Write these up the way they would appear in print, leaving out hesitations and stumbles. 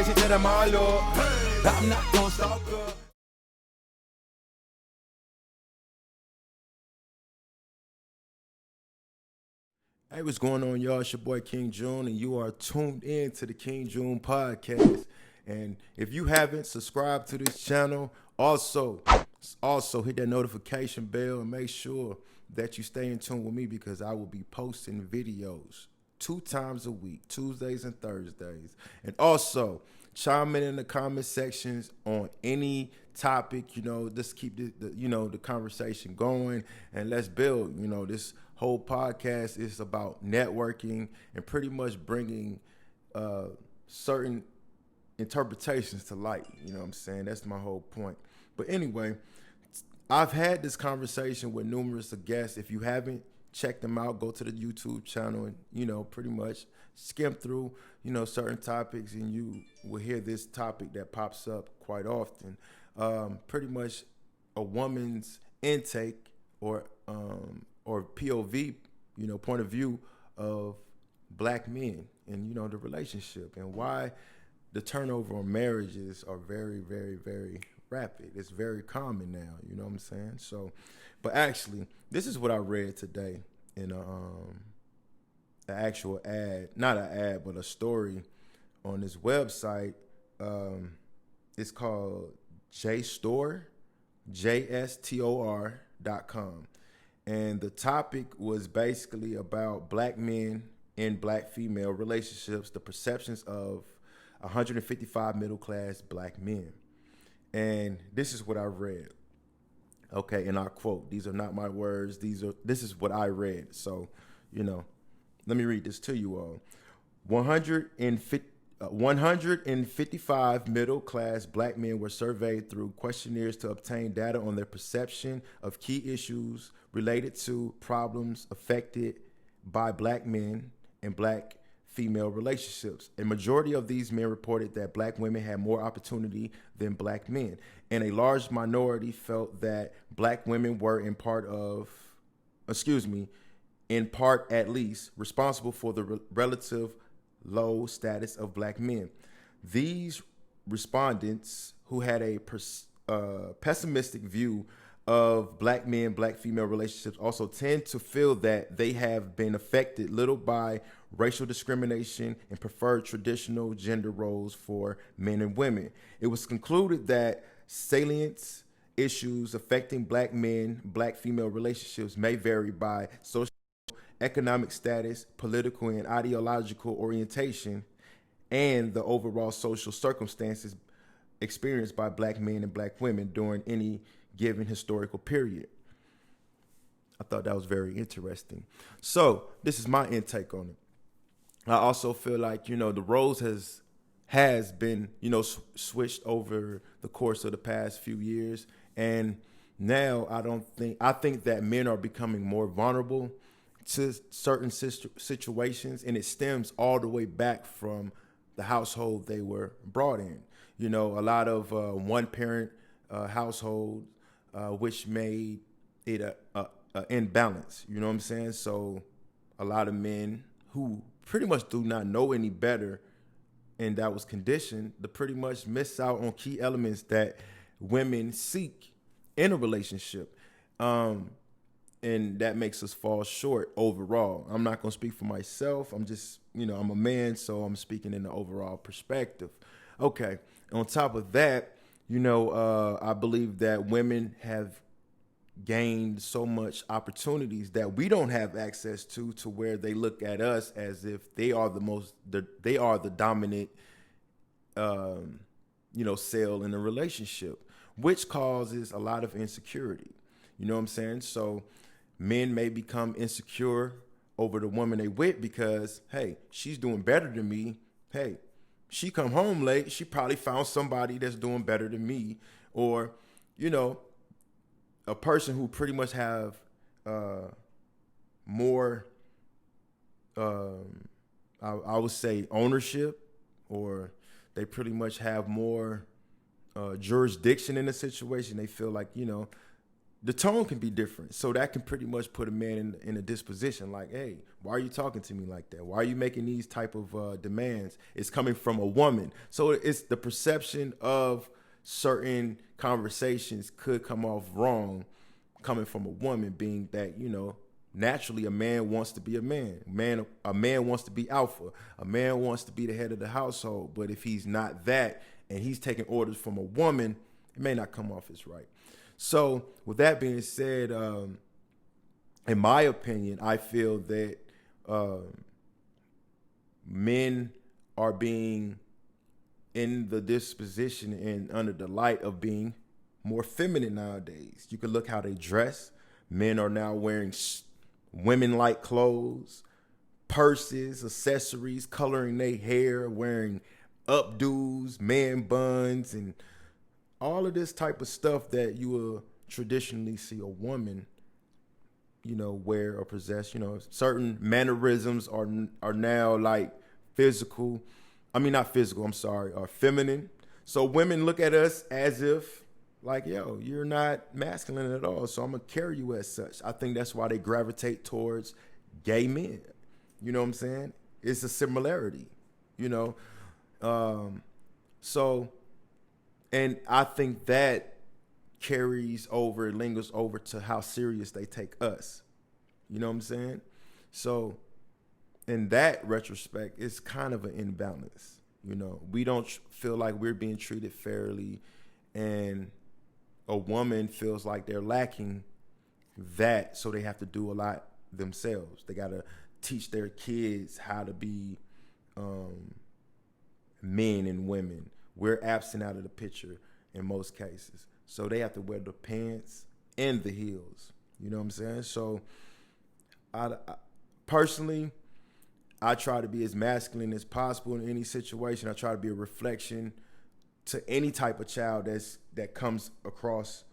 attention to the my lord. I'm not gonna stalk her. Hey, what's going on, y'all? It's your boy King June, and you are tuned in to the King June podcast. And if you haven't subscribed to this channel, also hit that notification bell and make sure that you stay in tune with me, because I will be posting videos 2 times a week, Tuesdays and Thursdays. And also chime in the comment sections on any topic, just keep the conversation going, and let's build. This whole podcast is about networking and pretty much bringing certain interpretations to light. You know what I'm saying? That's my whole point. But anyway, I've had this conversation with numerous guests. If you haven't checked them out, go to the YouTube channel and, pretty much skim through, certain topics, and you will hear this topic that pops up quite often. Pretty much a woman's intake or POV, point of view of black men and, the relationship, and why the turnover on marriages are very, very, very rapid. It's very common now, you know what I'm saying? So, but actually, this is what I read today in an actual ad, not an ad, but a story on this website. It's called JSTOR.com. And the topic was basically about black men in black female relationships, the perceptions of 155 middle-class black men. And this is what I read. Okay, and I quote, these are not my words. This is what I read. So, let me read this to you all. 155 middle-class black men were surveyed through questionnaires to obtain data on their perception of key issues related to problems affected by black men and black female relationships. A majority of these men reported that black women had more opportunity than black men, and a large minority felt that black women were in part at least, responsible for the relative low status of black men. These respondents, who had a pessimistic view of black men, black female relationships, also tend to feel that they have been affected little by racial discrimination and prefer traditional gender roles for men and women. It was concluded that salient issues affecting black men, black female relationships may vary by social economic status, political and ideological orientation, and the overall social circumstances experienced by black men and black women during any given historical period. I thought that was very interesting. So this is my intake on it. I also feel like, the roles has been, switched over the course of the past few years. And now I think that men are becoming more vulnerable to certain situations, and it stems all the way back from the household they were brought in. A lot of one parent household, which made it a imbalance. You know what I'm saying? So a lot of men who pretty much do not know any better, and that was conditioned to pretty much miss out on key elements that women seek in a relationship. And that makes us fall short overall. I'm not going to speak for myself. I'm just, I'm a man, so I'm speaking in the overall perspective. Okay. On top of that, I believe that women have gained so much opportunities that we don't have access to where they look at us as if they are the dominant, cell in a relationship, which causes a lot of insecurity. You know what I'm saying? So men may become insecure over the woman they with because, hey, she's doing better than me. Hey, she come home late. She probably found somebody that's doing better than me. Or, a person who pretty much have more, I would say, ownership, or they pretty much have more jurisdiction in the situation. They feel like, the tone can be different. So that can pretty much put a man in a disposition like, hey, why are you talking to me like that? Why are you making these type of demands? It's coming from a woman. So it's the perception of certain conversations could come off wrong coming from a woman, being that, naturally a man wants to be a man. A man wants to be alpha. A man wants to be the head of the household. But if he's not that and he's taking orders from a woman, it may not come off as right. So with that being said, in my opinion, I feel that men are being in the disposition and under the light of being more feminine nowadays. You can look how they dress. Men are now wearing women-like clothes, purses, accessories, coloring their hair, wearing updos, man buns, and all of this type of stuff that you will traditionally see a woman, wear or possess. Certain mannerisms are now like physical. I mean, not physical, I'm sorry, are feminine. So women look at us as if like, yo, you're not masculine at all. So I'm going to carry you as such. I think that's why they gravitate towards gay men. You know what I'm saying? It's a similarity, So, and I think that carries over, lingers over to how serious they take us. You know what I'm saying? So in that retrospect, it's kind of an imbalance. We don't feel like we're being treated fairly, and a woman feels like they're lacking that, so they have to do a lot themselves. They got to teach their kids how to be men and women. We're absent out of the picture in most cases. So they have to wear the pants and the heels. You know what I'm saying? So I personally, I try to be as masculine as possible in any situation. I try to be a reflection to any type of child that comes across,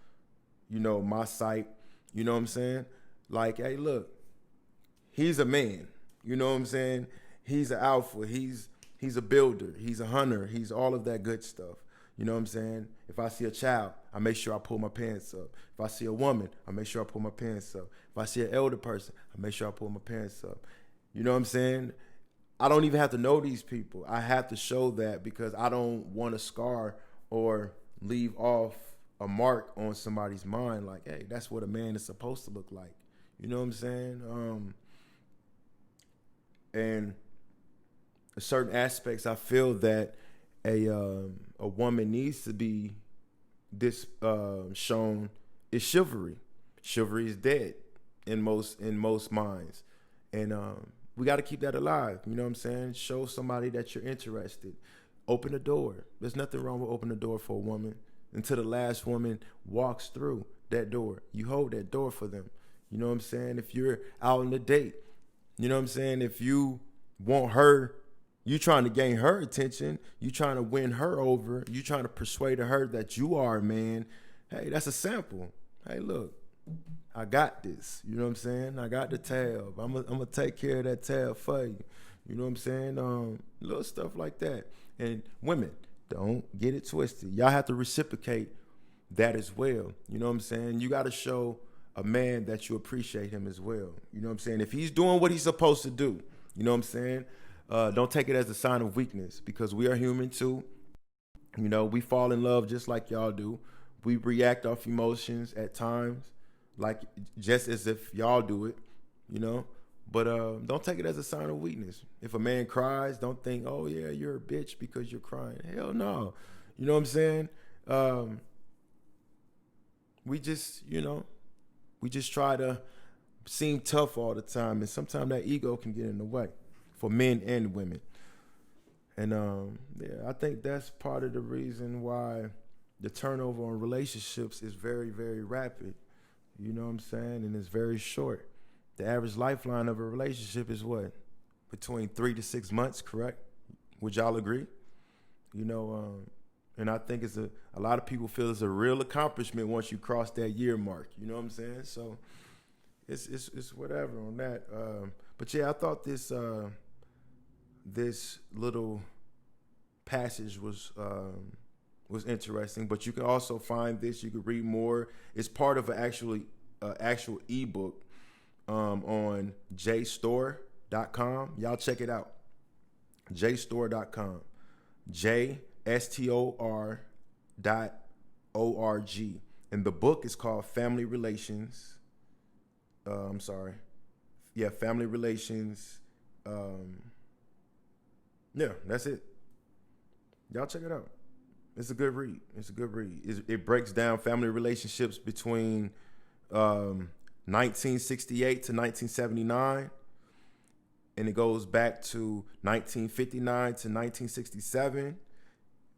my sight. You know what I'm saying? Like, hey, look, he's a man. You know what I'm saying? He's an alpha. He's a builder. He's a hunter. He's all of that good stuff. You know what I'm saying? If I see a child, I make sure I pull my pants up. If I see a woman, I make sure I pull my pants up. If I see an elder person, I make sure I pull my pants up. You know what I'm saying? I don't even have to know these people. I have to show that because I don't want to scar or leave off a mark on somebody's mind. Like, hey, that's what a man is supposed to look like. You know what I'm saying? And certain aspects, I feel that a woman needs to be shown is chivalry. Chivalry is dead in most minds, and we got to keep that alive. You know what I'm saying? Show somebody that you're interested. Open the door. There's nothing wrong with opening the door for a woman until the last woman walks through that door. You hold that door for them. You know what I'm saying? If you're out on a date, you know what I'm saying? If you want her, you trying to gain her attention, you trying to win her over, you trying to persuade her that you are a man, hey, that's a sample. Hey, look, I got this. You know what I'm saying? I got the tab. I'm gonna take care of that tab for you. You know what I'm saying? Little stuff like that. And women, don't get it twisted. Y'all have to reciprocate that as well. You know what I'm saying? You got to show a man that you appreciate him as well. You know what I'm saying? If he's doing what he's supposed to do, you know what I'm saying? Don't take it as a sign of weakness, because we are human too. We fall in love just like y'all do. We react off emotions at times, like just as if y'all do it, But don't take it as a sign of weakness. If a man cries, don't think, oh yeah, you're a bitch because you're crying. Hell no. You know what I'm saying? We just try to seem tough all the time, and sometimes that ego can get in the way for men and women. And I think that's part of the reason why the turnover on relationships is very, very rapid. You know what I'm saying? And it's very short. The average lifeline of a relationship is what? Between 3 to 6 months, correct? Would y'all agree? And I think it's a lot of people feel it's a real accomplishment once you cross that year mark. You know what I'm saying? So it's whatever on that. But yeah, I thought this little passage was was interesting. But you can also find this. You can read more. It's part of an actual ebook on jstor.com. Y'all check it out. jstor.com. JSTOR.org. And the book is called Family Relations. Family Relations. Yeah, that's it. Y'all check it out. It's a good read. It breaks down family relationships between 1968 to 1979. And it goes back to 1959 to 1967.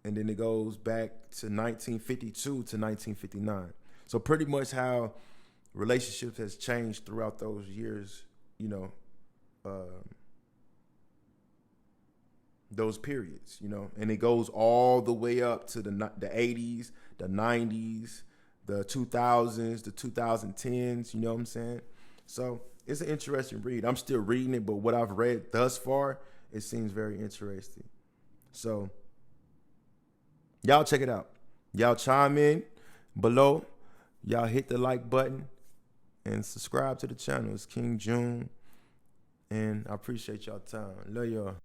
And then it goes back to 1952 to 1959. So pretty much how relationships has changed throughout those years, those periods, and it goes all the way up to the 80s, the 90s, the 2000s, the 2010s, you know what I'm saying? So it's an interesting read. I'm still reading it, but what I've read thus far, it seems very interesting. So y'all check it out. Y'all chime in below. Y'all hit the like button and subscribe to the channel. It's King June, and I appreciate y'all time. Love y'all.